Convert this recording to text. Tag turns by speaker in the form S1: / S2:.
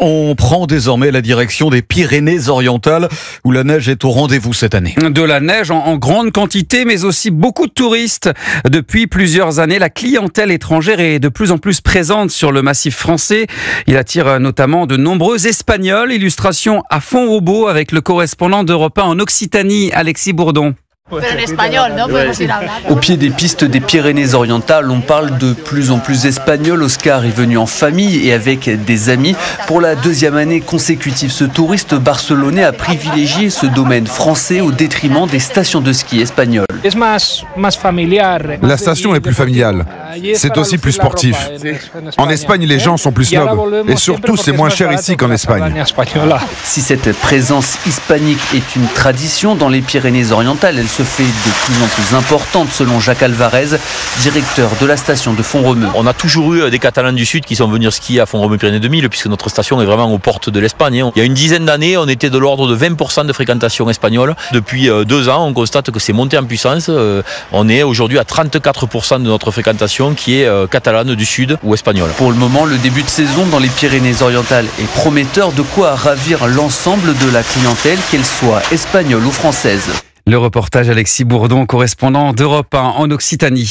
S1: On prend désormais la direction des Pyrénées-Orientales où la neige est au rendez-vous cette année.
S2: De la neige en grande quantité, mais aussi beaucoup de touristes. Depuis plusieurs années, la clientèle étrangère est de plus en plus présente sur le massif français. Il attire notamment de nombreux Espagnols. Illustration à Font-Romeu avec le correspondant d'Europe 1 en Occitanie, Alexis Bourdon.
S3: Au pied des pistes des Pyrénées-Orientales, on parle de plus en plus espagnol. Oscar est venu en famille et avec des amis. Pour la deuxième année consécutive, ce touriste barcelonais a privilégié ce domaine français au détriment des stations de ski espagnoles.
S4: La station est plus familiale. C'est aussi plus sportif. En Espagne, les gens sont plus snobs. Et surtout, c'est moins cher ici qu'en Espagne.
S3: Si cette présence hispanique est une tradition dans les Pyrénées-Orientales, elle se fait de plus en plus importante selon Jacques Alvarez, directeur de la station de Font-Romeu.
S5: On a toujours eu des Catalans du Sud qui sont venus skier à Font-Romeu-Pyrénées 2000 puisque notre station est vraiment aux portes de l'Espagne. Il y a une dizaine d'années, on était de l'ordre de 20% de fréquentation espagnole. Depuis 2 ans, on constate que c'est monté en puissance. On est aujourd'hui à 34% de notre fréquentation qui est catalane du Sud ou espagnole.
S3: Pour le moment, le début de saison dans les Pyrénées-Orientales est prometteur, de quoi ravir l'ensemble de la clientèle, qu'elle soit espagnole ou française.
S2: Le reportage Alexis Bourdon, correspondant d'Europe 1 en Occitanie.